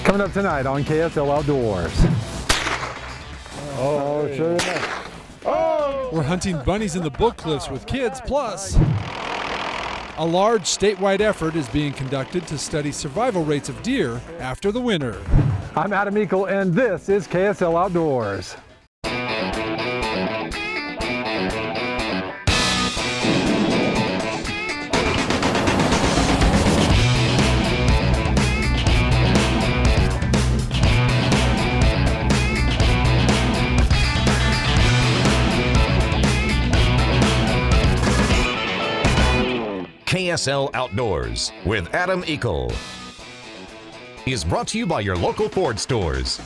Coming up tonight on KSL Outdoors. Oh, sure enough. Oh! We're hunting bunnies in the Bookcliffs with kids, plus a large statewide effort is being conducted to study survival rates of deer after the winter. I'm Adam Eakle, and this is KSL Outdoors. KSL Outdoors with Adam Eakle is brought to you by your local Ford stores.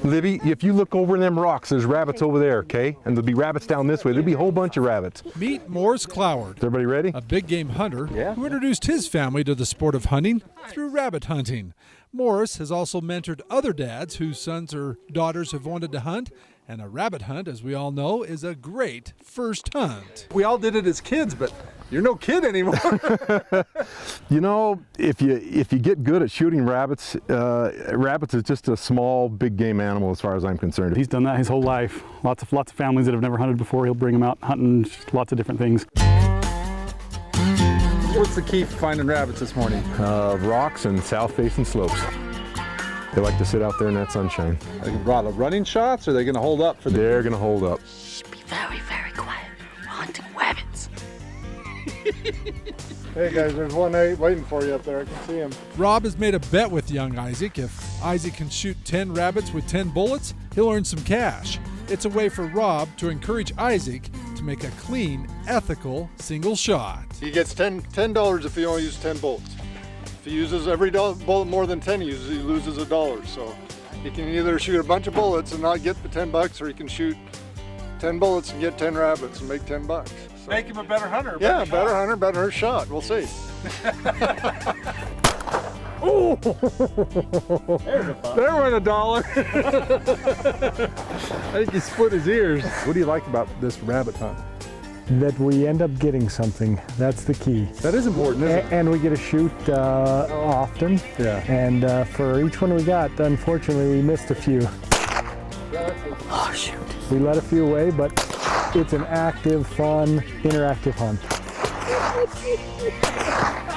Libby, if you look over in them rocks, there's rabbits over there, okay? And there'll be rabbits down this way. There'll be a whole bunch of rabbits. Meet Morris Cloward, Is everybody ready? a big game hunter who introduced his family to the sport of hunting through rabbit hunting. Morris has also mentored other dads whose sons or daughters have wanted to hunt, and a rabbit hunt, as we all know, is a great first hunt. We all did it as kids, but you're no kid anymore. You know, if you get good at shooting rabbits, rabbits is just a small, big game animal as far as I'm concerned. He's done that his whole life. Lots of families that have never hunted before, he'll bring them out hunting, lots of different things. What's the key for finding rabbits this morning? Rocks and south-facing slopes. They like to sit out there in that sunshine. Are they brought running shots, or are they going to hold up for the... They're going to hold up. Be very, very quiet. We're hunting rabbits. Hey guys, there's one waiting for you up there. I can see him. Rob has made a bet with young Isaac. If Isaac can shoot 10 rabbits with 10 bullets, he'll earn some cash. It's a way for Rob to encourage Isaac to make a clean, ethical single shot. He gets $10 if he only uses 10 bullets. If he uses every bullet more than 10 he uses, he loses $1. So he can either shoot a bunch of bullets and not get the $10, or he can shoot 10 bullets and get 10 rabbits and make $10. So, Make him a better hunter. yeah, better hunter, better shot. We'll see. Oh! There went $1. I think he split his ears. What do you like about this rabbit hunt? That we end up getting something. That's the key. That is important, isn't it? And we get to shoot often. Yeah. And for each one we got, unfortunately, we missed a few. Oh, shoot. We let a few away, but it's an active, fun, interactive hunt.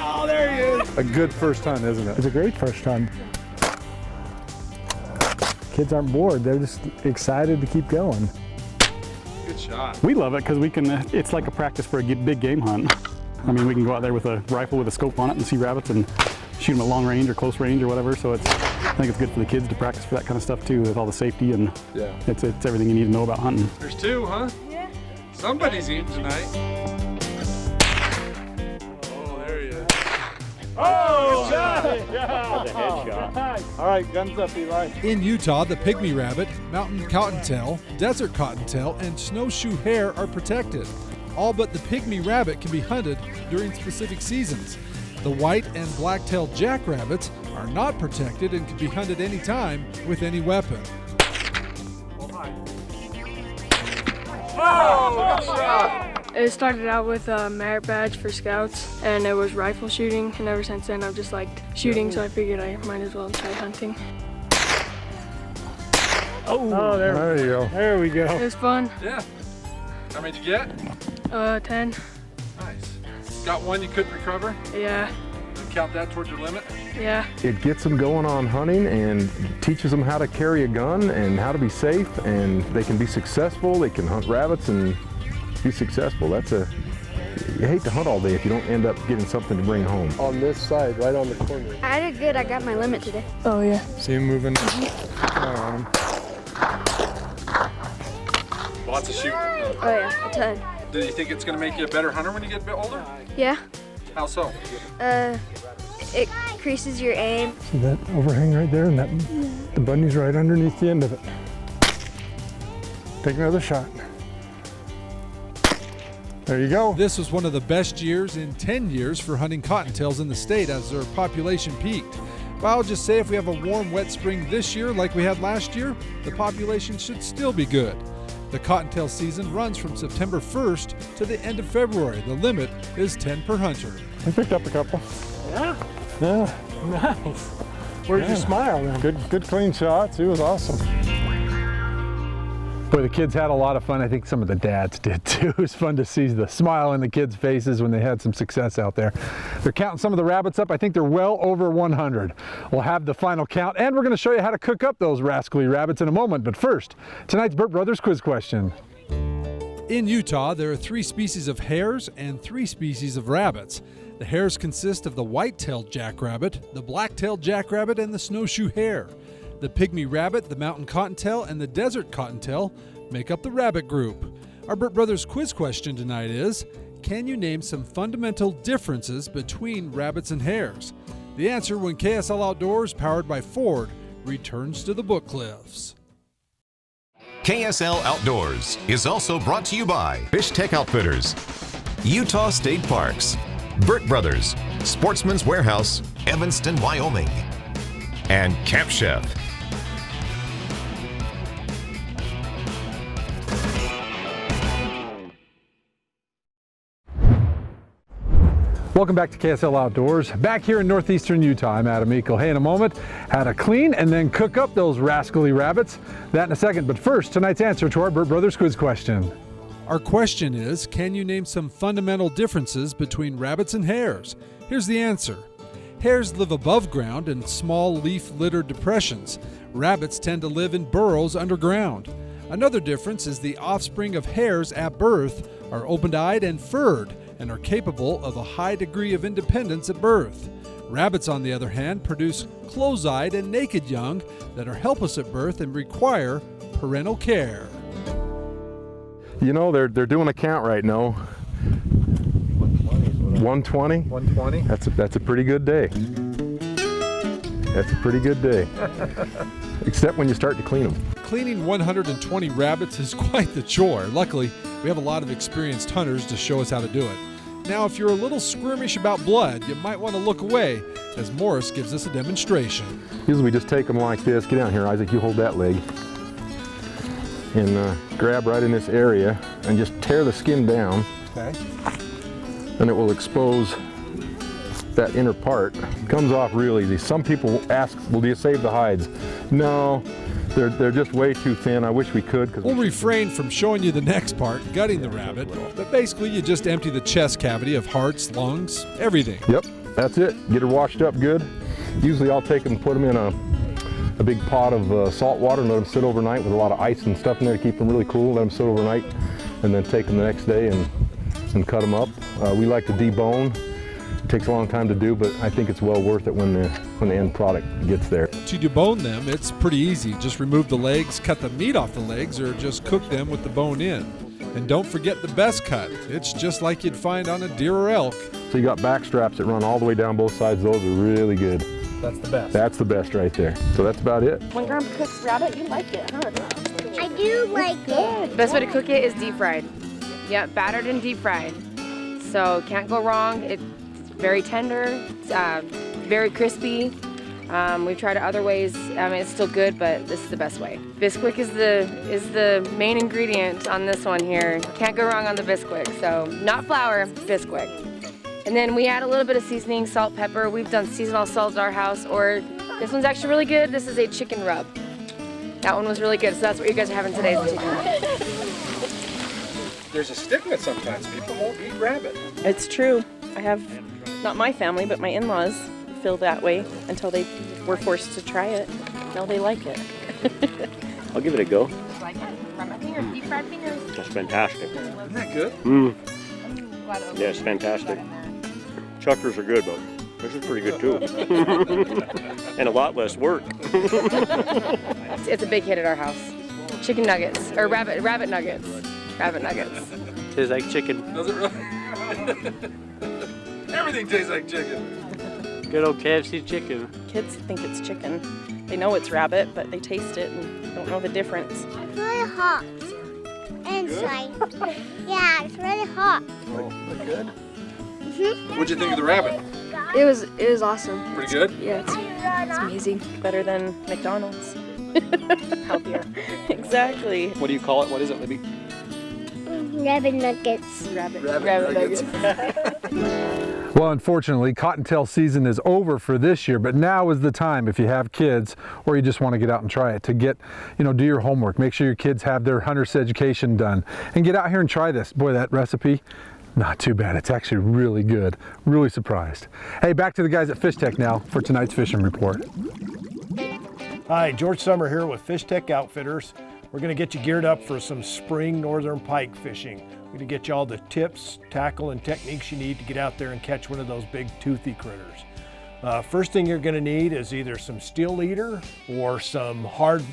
Oh, there he is. A good first hunt, isn't it? It's a great first hunt. Kids aren't bored. They're just excited to keep going. Good shot. We love it because we can, it's like a practice for a big game hunt. I mean, we can go out there with a rifle with a scope on it and see rabbits and shoot them at long range or close range or whatever. So I think it's good for the kids to practice for that kind of stuff too, with all the safety, and it's everything you need to know about hunting. There's two, huh? Yeah. Somebody's eating tonight. Oh, there he is. Oh, shot! That's a headshot. All right, guns up, Eli. In Utah, the pygmy rabbit, mountain cottontail, desert cottontail, and snowshoe hare are protected. All but the pygmy rabbit can be hunted during specific seasons. The white and black-tailed jackrabbits are not protected and can be hunted anytime with any weapon. Oh, good shot! It started out with a merit badge for scouts, and it was rifle shooting, and ever since then I've just liked shooting, so I figured I might as well try hunting. Oh, there you go. There we go. It was fun. Yeah. How many did you get? 10. Nice. Got one you couldn't recover? Yeah. Count that towards your limit? Yeah. It gets them going on hunting and teaches them how to carry a gun and how to be safe, and they can be successful. They can hunt rabbits and be successful. You hate to hunt all day if you don't end up getting something to bring home. On this side, right on the corner. I did good. I got my limit today. Oh, yeah. See him moving. Lots of shooting. Oh, yeah, a ton. Do you think it's going to make you a better hunter when you get a bit older? Yeah. How so? It increases your aim. See that overhang right there, and the bunny's right underneath the end of it. Take another shot. There you go. This was one of the best years in 10 years for hunting cottontails in the state as their population peaked. But I'll just say if we have a warm, wet spring this year like we had last year, the population should still be good. The cottontail season runs from September 1st to the end of February. The limit is 10 per hunter. I picked up a couple. Yeah? Yeah, nice. Where's your smile then? Good clean shots. It was awesome. Boy, the kids had a lot of fun. I think some of the dads did too. It was fun to see the smile in the kids' faces when they had some success out there. They're counting some of the rabbits up. I think they're well over 100. We'll have the final count, and we're going to show you how to cook up those rascally rabbits in a moment. But first, tonight's Burt Brothers quiz question. In Utah, there are 3 species of hares and 3 species of rabbits. The hares consist of the white-tailed jackrabbit, the black-tailed jackrabbit, and the snowshoe hare. The pygmy rabbit, the mountain cottontail, and the desert cottontail make up the rabbit group. Our Burt Brothers quiz question tonight is, can you name some fundamental differences between rabbits and hares? The answer when KSL Outdoors, powered by Ford, returns to the Bookcliffs. KSL Outdoors is also brought to you by Fish Tech Outfitters, Utah State Parks, Burt Brothers, Sportsman's Warehouse, Evanston, Wyoming, and Camp Chef. Welcome back to KSL Outdoors. Back here in northeastern Utah, I'm Adam Eakle. Hey, in a moment, how to clean and then cook up those rascally rabbits. That in a second, but first, tonight's answer to our Burt Brothers quiz question. Our question is, can you name some fundamental differences between rabbits and hares? Here's the answer. Hares live above ground in small leaf-littered depressions. Rabbits tend to live in burrows underground. Another difference is the offspring of hares at birth are open-eyed and furred and are capable of a high degree of independence at birth. Rabbits, on the other hand, produce close-eyed and naked young that are helpless at birth and require parental care. You know, they're doing a count right now. 120? 120? That's a pretty good day. That's a pretty good day. Except when you start to clean them. Cleaning 120 rabbits is quite the chore. Luckily, we have a lot of experienced hunters to show us how to do it. Now, if you're a little squirmish about blood, you might want to look away, as Morris gives us a demonstration. Usually we just take them like this. Get down here, Isaac, you hold that leg. And grab right in this area and just tear the skin down. Okay. And it will expose that inner part. It comes off real easy. Some people ask, well, do you save the hides? No, they're just way too thin. I wish we could. We'll refrain from showing you the next part, gutting the rabbit, but basically you just empty the chest cavity of hearts, lungs, everything. Yep, that's it. Get her washed up good. Usually I'll take them and put them in a big pot of salt water and let them sit overnight with a lot of ice and stuff in there to keep them really cool. Let them sit overnight and then take them the next day and cut them up. We like to debone. It takes a long time to do, but I think it's well worth it when the end product gets there. To debone them, it's pretty easy. Just remove the legs, cut the meat off the legs, or just cook them with the bone in. And don't forget the best cut. It's just like you'd find on a deer or elk. So you got back straps that run all the way down both sides. Those are really good. That's the best. That's the best right there. So that's about it. When Grandma cooks rabbit, you like it, huh? I do like it. The best way to cook it is deep fried. Yep, battered and deep fried. So can't go wrong. It's very tender, very crispy. We've tried it other ways. I mean, it's still good, but this is the best way. Bisquick is the main ingredient on this one here. Can't go wrong on the Bisquick. So not flour, Bisquick. And then we add a little bit of seasoning, salt, pepper. We've done seasonal salt at our house, or this one's actually really good. This is a chicken rub. That one was really good, so that's what you guys are having today, is the chicken rub. There's a stigma sometimes. People won't eat rabbit. It's true. I have, not my family, but my in-laws feel that way until they were forced to try it. Now they like it. I'll give it a go. Like it? From my fingers, deep fried fingers. That's fantastic. Isn't that good? Yeah, it's fantastic. Chuckers are good, but this is pretty good too. And a lot less work. It's a big hit at our house. Chicken nuggets, or rabbit nuggets. Rabbit nuggets. Tastes like chicken. Does it really? Everything tastes like chicken. Good old KFC chicken. Kids think it's chicken. They know it's rabbit, but they taste it and don't know the difference. It's really hot inside. Yeah, it's really hot. Look good. What'd you think of the rabbit? It was awesome. Pretty good? Yeah, it's amazing. Better than McDonald's. Healthier. Exactly. What do you call it? What is it, Libby? Rabbit nuggets. Rabbit nuggets. Well, unfortunately, cottontail season is over for this year, but now is the time, if you have kids or you just want to get out and try it, to get, do your homework. Make sure your kids have their hunter's education done and get out here and try this. Boy, that recipe, not too bad. It's actually really good. Really surprised. Hey, back to the guys at Fish Tech now for tonight's fishing report. Hi, George Summer here with Fish Tech Outfitters. We're going to get you geared up for some spring northern pike fishing. We're going to get you all the tips, tackle, and techniques you need to get out there and catch one of those big toothy critters. First thing you're going to need is either some steel leader or some hard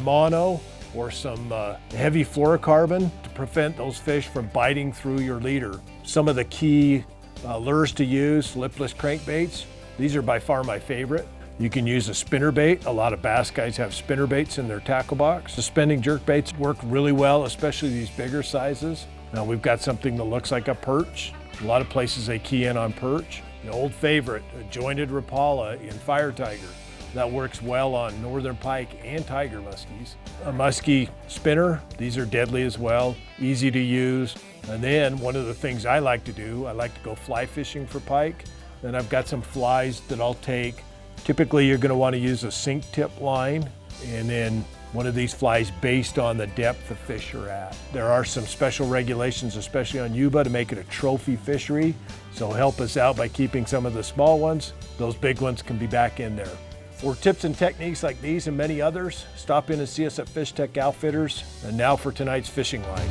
mono or some heavy fluorocarbon to prevent those fish from biting through your leader. Some of the key lures to use, lipless crankbaits. These are by far my favorite. You can use a spinnerbait. A lot of bass guys have spinnerbaits in their tackle box. Suspending jerkbaits work really well, especially these bigger sizes. Now we've got something that looks like a perch. A lot of places they key in on perch. An old favorite, a jointed Rapala in Fire Tiger. That works well on northern pike and tiger muskies. A muskie spinner, these are deadly as well, easy to use. And then one of the things I like to do, I like to go fly fishing for pike. Then I've got some flies that I'll take. Typically you're going to want to use a sink tip line and then one of these flies based on the depth of fish you're at. There are some special regulations, especially on Yuba, to make it a trophy fishery. So help us out by keeping some of the small ones. Those big ones can be back in there. For tips and techniques like these and many others, stop in and see us at Fish Tech Outfitters. And now for tonight's fishing line.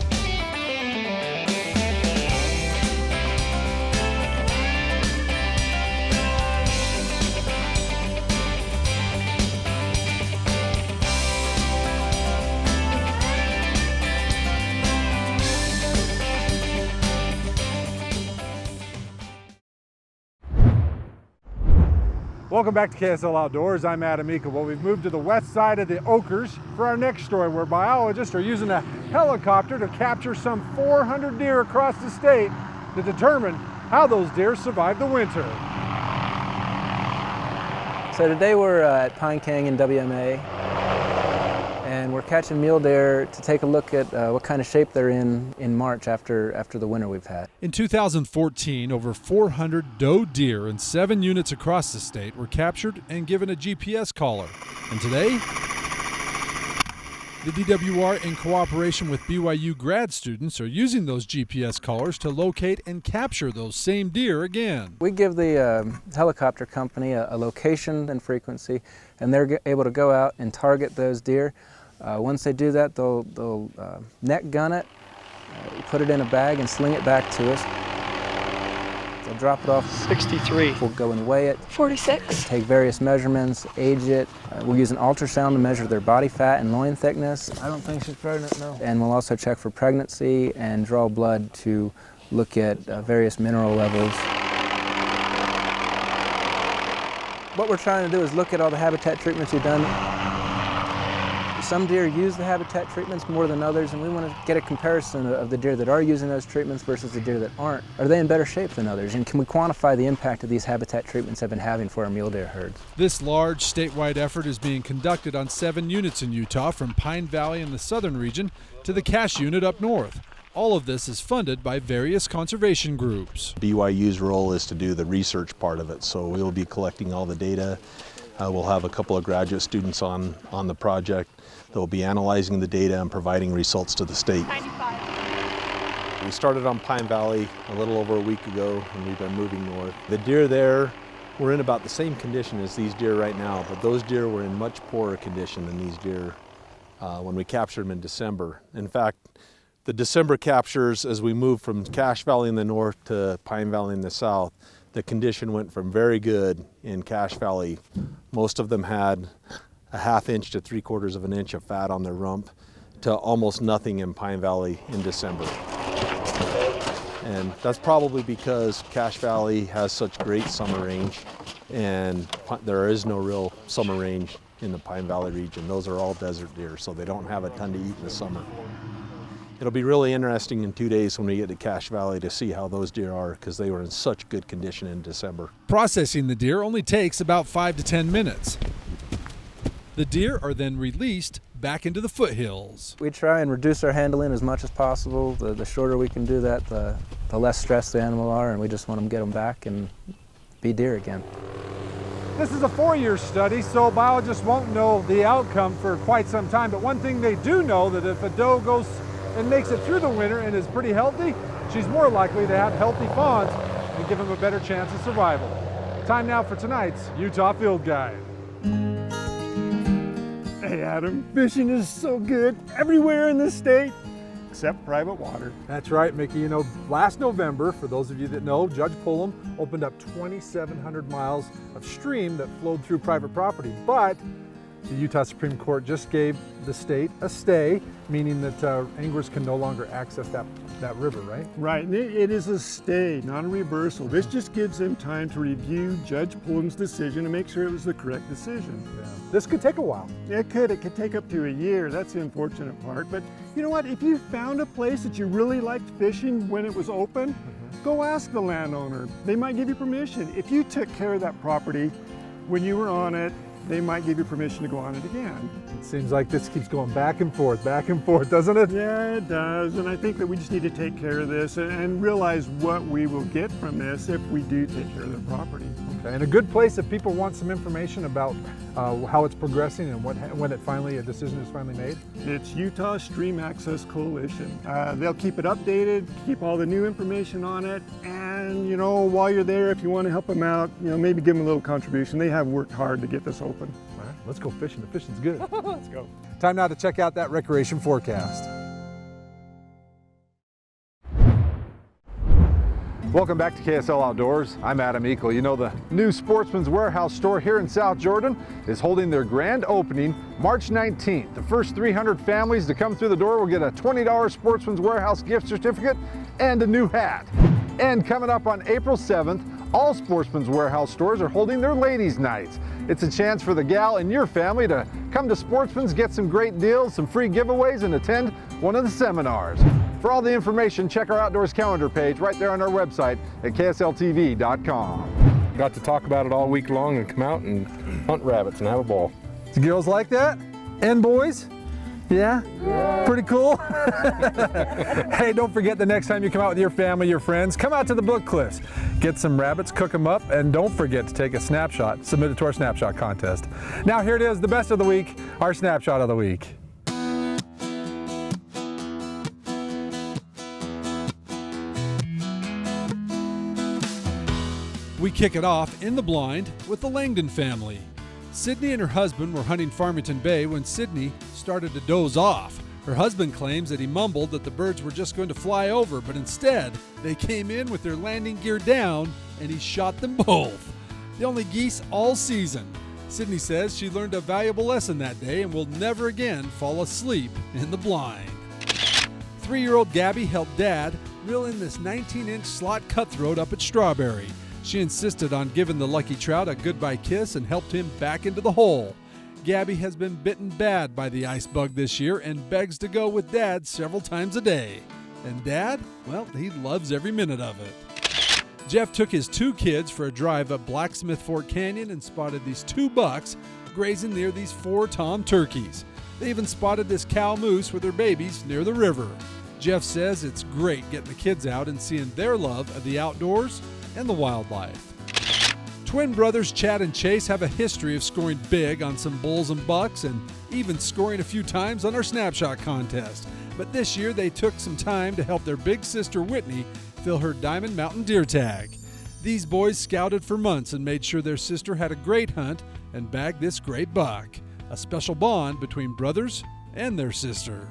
Welcome back to KSL Outdoors. I'm Adam Eakle. Well, we've moved to the west side of the Oakers for our next story, where biologists are using a helicopter to capture some 400 deer across the state to determine how those deer survive the winter. So today we're at Pine Canyon WMA, and we're catching mule deer to take a look at what kind of shape they're in March after the winter we've had. In 2014, over 400 doe deer in 7 units across the state were captured and given a GPS collar. And today, the DWR, in cooperation with BYU grad students, are using those GPS collars to locate and capture those same deer again. We give the helicopter company a location and frequency, and they're able to go out and target those deer. Once they do that, they'll net gun it, put it in a bag and sling it back to us. They'll drop it off. 63. We'll go and weigh it. 46. Take various measurements, age it. We'll use an ultrasound to measure their body fat and loin thickness. I don't think she's pregnant, no. And we'll also check for pregnancy and draw blood to look at various mineral levels. What we're trying to do is look at all the habitat treatments we've done. Some deer use the habitat treatments more than others, and we want to get a comparison of the deer that are using those treatments versus the deer that aren't. Are they in better shape than others, and can we quantify the impact that these habitat treatments have been having for our mule deer herds? This large statewide effort is being conducted on 7 units in Utah, from Pine Valley in the southern region to the Cache unit up north. All of this is funded by various conservation groups. BYU's role is to do the research part of it, so we'll be collecting all the data. We'll have a couple of graduate students on the project. They'll be analyzing the data and providing results to the state. 95. We started on Pine Valley a little over a week ago, and we've been moving north. The deer there were in about the same condition as these deer right now, but those deer were in much poorer condition than these deer when we captured them in December. In fact, the December captures, as we moved from Cache Valley in the north to Pine Valley in the south, the condition went from very good in Cache Valley. Most of them had a 1/2 inch to 3/4 of an inch of fat on their rump, to almost nothing in Pine Valley in December. And that's probably because Cache Valley has such great summer range, and there is no real summer range in the Pine Valley region. Those are all desert deer, so they don't have a ton to eat in the summer. It'll be really interesting in 2 days when we get to Cache Valley to see how those deer are, because they were in such good condition in December. Processing the deer only takes about 5 to 10 minutes. The deer are then released back into the foothills. We try and reduce our handling as much as possible. The shorter we can do that, the less stressed the animal are, and we just want to get them back and be deer again. This is a 4-year study, so biologists won't know the outcome for quite some time, but one thing they do know, that if a doe goes and makes it through the winter and is pretty healthy, she's more likely to have healthy fawns and give them a better chance of survival. Time now for tonight's Utah Field Guide. Hey Adam, fishing is so good everywhere in this state except private water. That's right, Mickey. You know, last November, for those of you that know, Judge Pullum opened up 2,700 miles of stream that flowed through private property. But the Utah Supreme Court just gave the state a stay, meaning that anglers can no longer access that river, right? Right, and it is a stay, not a reversal. This just gives them time to review Judge Pullum's decision and make sure it was the correct decision. Yeah. This could take a while. It could take up to a year. That's the unfortunate part. But you know what? If you found a place that you really liked fishing when it was open, go ask the landowner. They might give you permission. If you took care of that property when you were on it, they might give you permission to go on it again. It seems like this keeps going back and forth, doesn't it? Yeah, it does. And I think that we just need to take care of this and realize what we will get from this if we do take care of the property. Okay. And a good place if people want some information about how it's progressing and when a decision is finally made? It's Utah Stream Access Coalition. They'll keep it updated, keep all the new information on it, and you know, while you're there, if you want to help them out, you know, maybe give them a little contribution. They have worked hard to get this open. All right, let's go fishing. The fishing's good. Let's go. Time now to check out that recreation forecast. Welcome back to KSL Outdoors. I'm Adam Eakle. You know, the new Sportsman's Warehouse store here in South Jordan is holding their grand opening March 19th. The first 300 families to come through the door will get a $20 Sportsman's Warehouse gift certificate and a new hat. And coming up on April 7th, all Sportsman's Warehouse stores are holding their ladies' nights. It's a chance for the gal in your family to come to Sportsman's, get some great deals, some free giveaways, and attend one of the seminars. For all the information, check our outdoors calendar page right there on our website at ksltv.com. Got to talk about it all week long and come out and hunt rabbits and have a ball. Do girls like that? And boys? Yeah? Pretty cool? Hey, don't forget, the next time you come out with your family, your friends, come out to the Bookcliffs. Get some rabbits, cook them up, and don't forget to take a snapshot. Submit it to our Snapshot contest. Now here it is, the best of the week, our Snapshot of the week. We kick it off in the blind with the Langdon family. Sydney and her husband were hunting Farmington Bay when Sydney started to doze off. Her husband claims that he mumbled that the birds were just going to fly over, but instead they came in with their landing gear down and he shot them both. The only geese all season. Sydney says she learned a valuable lesson that day and will never again fall asleep in the blind. 3-year-old Gabby helped Dad reel in this 19-inch slot cutthroat up at Strawberry. She insisted on giving the lucky trout a goodbye kiss and helped him back into the hole. Gabby has been bitten bad by the ice bug this year and begs to go with Dad several times a day. And Dad, well, he loves every minute of it. Jeff took his 2 kids for a drive up Blacksmith Fork Canyon and spotted these 2 bucks grazing near these 4 tom turkeys. They even spotted this cow moose with her babies near the river. Jeff says it's great getting the kids out and seeing their love of the outdoors and the wildlife. Twin brothers Chad and Chase have a history of scoring big on some bulls and bucks and even scoring a few times on our Snapshot contest. But this year they took some time to help their big sister Whitney fill her Diamond Mountain Deer tag. These boys scouted for months and made sure their sister had a great hunt and bagged this great buck. A special bond between brothers and their sister.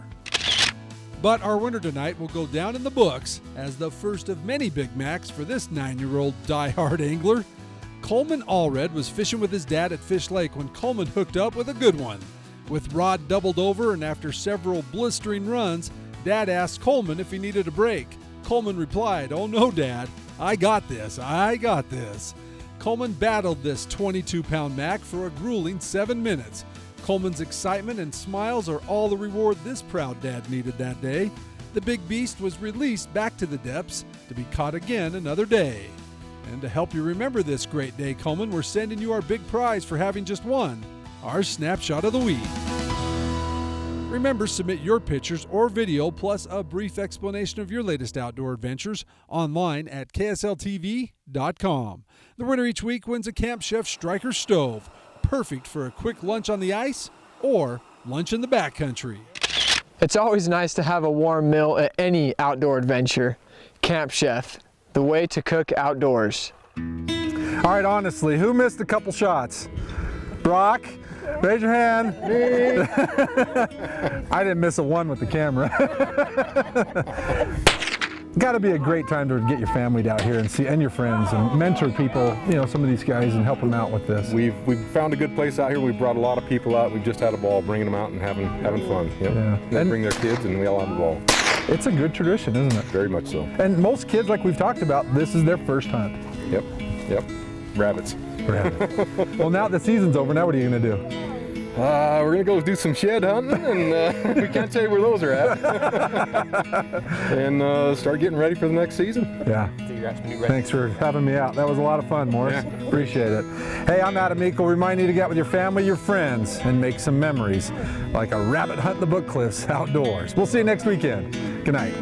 But our winner tonight will go down in the books as the first of many Big Macs for this 9-year-old die-hard angler. Coleman Allred was fishing with his dad at Fish Lake when Coleman hooked up with a good one. With rod doubled over and after several blistering runs, Dad asked Coleman if he needed a break. Coleman replied, "Oh no, Dad, I got this, I got this." Coleman battled this 22-pound Mac for a grueling 7 minutes. Coleman's excitement and smiles are all the reward this proud dad needed that day. The big beast was released back to the depths to be caught again another day. And to help you remember this great day, Coleman, we're sending you our big prize for having just won, our Snapshot of the Week. Remember, submit your pictures or video plus a brief explanation of your latest outdoor adventures online at ksltv.com. The winner each week wins a Camp Chef Striker stove, perfect for a quick lunch on the ice or lunch in the backcountry. It's always nice to have a warm meal at any outdoor adventure. Camp Chef, the way to cook outdoors. All right, honestly, who missed a couple shots? Brock, raise your hand. Me. I didn't miss a one with the camera. Got to be a great time to get your family out here and see, and your friends, and mentor people, you know, some of these guys, and help them out with this. We've found a good place out here. We've brought a lot of people out. We've just had a ball bringing them out and having fun. Yep. Yeah. They bring their kids and we all have a ball. It's a good tradition, isn't it? Very much so. And most kids, like we've talked about, this is their first hunt. Yep. Yep. Rabbits. Well, now the season's over, now what are you going to do? We're going to go do some shed hunting, and we can't tell you where those are at. And start getting ready for the next season. Yeah. Thanks for having me out. That was a lot of fun, Morris. Yeah. Appreciate it. Hey, I'm Adam Eakle, reminding you to get out with your family, your friends, and make some memories, like a rabbit hunt in the Bookcliffs outdoors. We'll see you next weekend. Good night.